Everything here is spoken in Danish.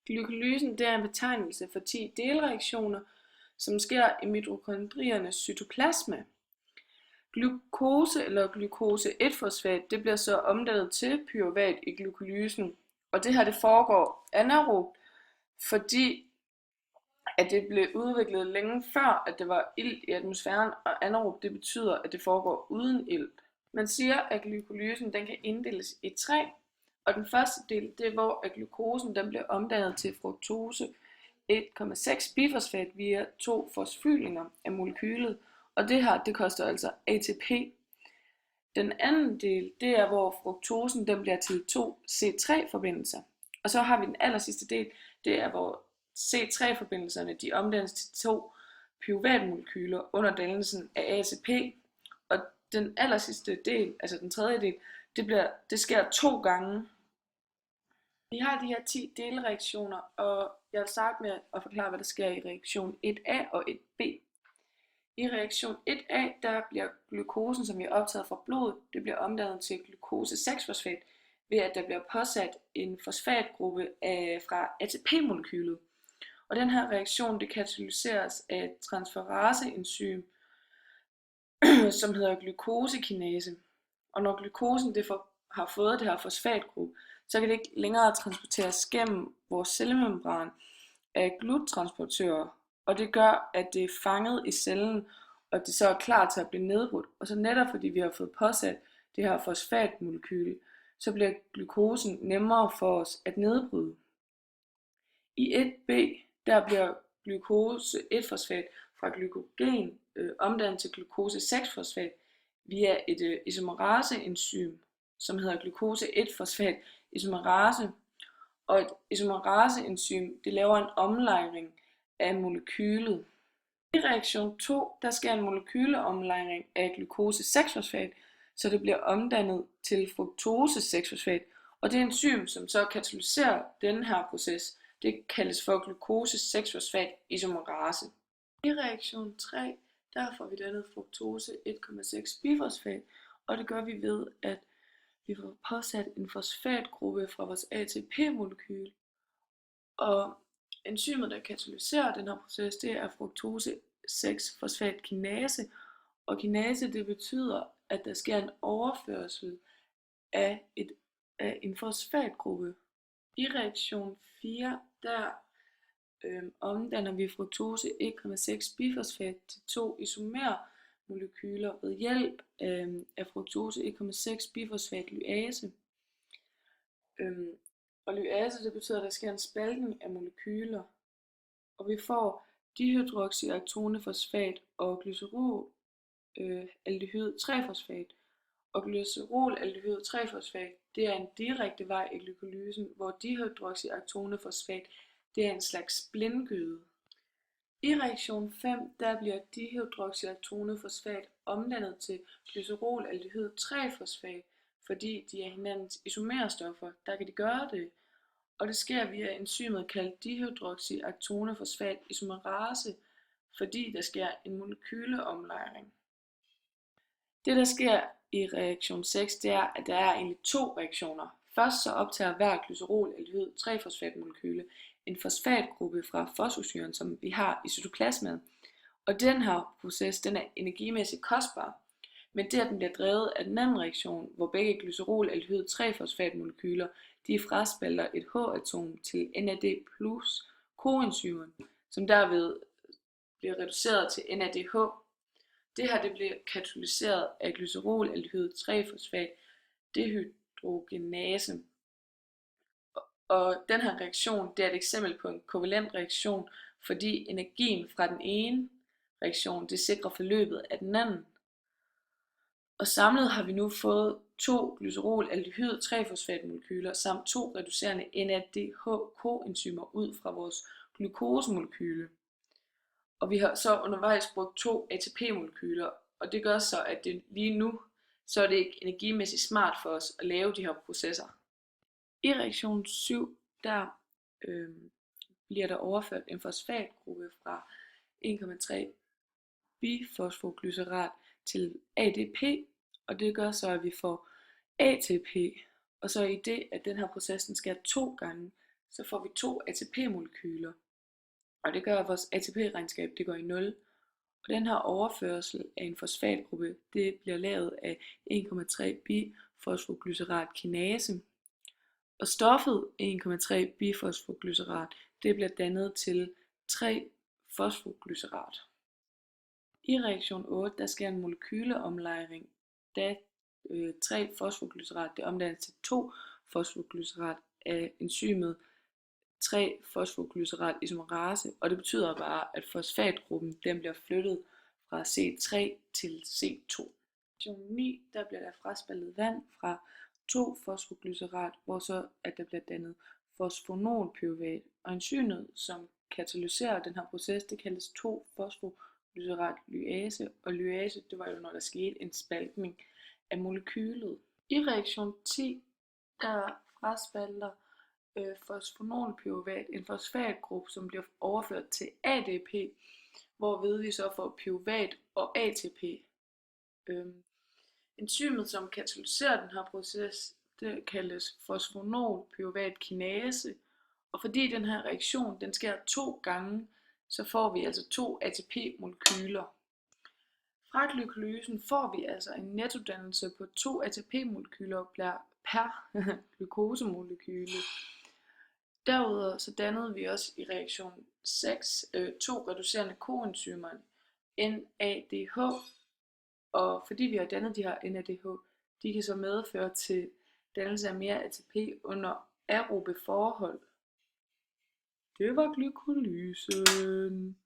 Glykolysen det er en betegnelse for 10 delreaktioner, som sker i mitokondriernes cytoplasma. Glukose eller glukose 1-fosfat det bliver så omdannet til pyruvat i glykolysen, og det her det foregår anaerobt, fordi at det blev udviklet længe før, at det var ilt i atmosfæren, og anaerobt det betyder, at det foregår uden ilt. Man siger, at glykolysen den kan inddeles i 3, og den første del, det er hvor at glukosen den bliver omdannet til fruktose 1,6 bifosfat via 2 fosfylinger af molekylet, og det her det koster altså ATP. Den anden del, det er hvor fruktosen den bliver til 2 C3-forbindelser. Og så har vi den aller sidste del, det er hvor C3-forbindelserne de omdannes til 2 pyruvatmolekyler under dannelsen af ATP. Og den aller sidste del, altså den tredje del, det sker 2 gange. Vi har de her 10 delreaktioner, og jeg vil starte med at forklare, hvad der sker i reaktion 1A og 1B. I reaktion 1A, der bliver glukosen, som vi har optaget fra blodet, det bliver omdannet til glukose 6-fosfat, ved at der bliver påsat en fosfatgruppe fra ATP-molekylet. Og den her reaktion, det katalyseres af et transferaseenzym, som hedder glukosekinase. Og når glukosen har fået det her fosfatgruppe, så kan det ikke længere transporteres gennem vores cellemembran af gluttransportører, og det gør, at det er fanget i cellen, og det så er klar til at blive nedbrudt. Og så netop fordi vi har fået påsat det her fosfatmolekyl, så bliver glukosen nemmere for os at nedbryde. I 1B, der bliver glukose 1-fosfat fra glykogen omdannet til glukose 6-fosfat via et isomerase-enzym, som hedder glukose 1-fosfat isomerase. Og et isomerase-enzym, det laver en omlejring af molekylet. I reaktion 2, der sker en molekyleomlejring af glukose 6-fosfat, så det bliver omdannet til fruktose 6-fosfat. Og det enzym, som så katalyserer denne her proces, det kaldes for glukose 6-fosfat isomerase. I reaktion 3, der får vi dannet fruktose 1,6 bifosfat, og det gør vi ved, at vi får påsat en fosfatgruppe fra vores ATP-molekyl. Og enzymet, der katalyserer den her proces, det er fruktose 6-fosfatkinase. Og kinase, det betyder, at der sker en overførsel af en fosfatgruppe. I reaktion 4, der omdanner vi fruktose 1,6 bifosfat til 2 isomermolekyler ved hjælp af fruktose 1,6 bifosfat lyase. Og lyase, det betyder, at der sker en spaltning af molekyler, og vi får dihydroxyactonefosfat og glycerolaldehyd 3-fosfat. Og glycerolaldehyd 3-fosfat, det er en direkte vej i glykolysen, hvor dihydroxyactonefosfat, det er en slags blindgyde. I reaktion 5, der bliver dihydroxyactonefosfat omdannet til glycerolaldehyd 3-fosfat, fordi de er hinandens isomerstoffer, der kan de gøre det. Og det sker via enzymet kaldt dihydroxyactonefosfat isomerase, fordi der sker en molekyleomlejring. Det der sker i reaktion 6, det er, at der er egentlig 2 reaktioner. Først så optager hver glycerolaldehyd 3-fosfatmolekyle en fosfatgruppe fra fosfosyren, som vi har i cytoplasmaet. Og den her proces, den er energimæssigt kostbar, men det at den bliver drevet af den anden reaktion, hvor begge glycerolaldehyd 3-fosfatmolekyler, de fraspalter et H-atom til NAD+ koenzymen, som derved bliver reduceret til NADH. Det her det bliver katalyseret af glycerolaldehyd 3-fosfat dehydrogenase. Og den her reaktion, det er et eksempel på en kovalent reaktion, fordi energien fra den ene reaktion, det sikrer forløbet af den anden. Og samlet har vi nu fået 2 glycerolaldehyd 3-fosfatmolekyler samt 2 reducerende NADH-koenzymer ud fra vores glukosemolekyle. Og vi har så undervejs brugt 2 ATP-molekyler, og det gør så, at det lige nu, så er det ikke energimæssigt smart for os at lave de her processer. I reaktion 7, der bliver der overført en fosfatgruppe fra 1,3 bifosfoglycerat til ADP, og det gør så, at vi får ATP, og så i det, at den her proces sker 2 gange, så får vi 2 ATP-molekyler. Og det gør, at vores ATP-regnskab det går i 0. Og den her overførsel af en fosfatgruppe, det bliver lavet af 1,3 bifosfoglycerat kinase. Og stoffet 1,3 bifosfoglycerat, det bliver dannet til 3 fosfoglycerat. I reaktion 8, der sker en molekyleomlejring, da 3 fosfoglycerat det omdannes til 2 fosfoglycerat af enzymet 3-fosfoglycerat isomerase, og det betyder bare, at fosfatgruppen den bliver flyttet fra C3 til C2. I reaktion 9, der bliver der fraspaltet vand fra 2-fosfoglycerat, hvor så at der bliver dannet fosfonolpyruvat, og enzymet, som katalyserer den her proces, det kaldes 2-fosfoglycerat lyase, og lyase, det var jo når der skete en spaltning af molekylet. I reaktion 10, der fraspalter fosfonolpyruvat en fosfatgruppe, som bliver overført til ADP, hvorved vi så får pyruvat og ATP. Enzymet, som katalyserer den her proces, det kaldes fosfonolpyruvat kinase, og fordi den her reaktion den sker 2 gange, så får vi altså 2 ATP-molekyler. Fra glykolysen får vi altså en nettodannelse på 2 ATP-molekyler per glukosemolekyle. Derudover så dannede vi også i reaktion 6 2 reducerende koenzymer, NADH, og fordi vi har dannet de her NADH, de kan så medføre til dannelse af mere ATP under aerobe forhold. Det var glykolysen.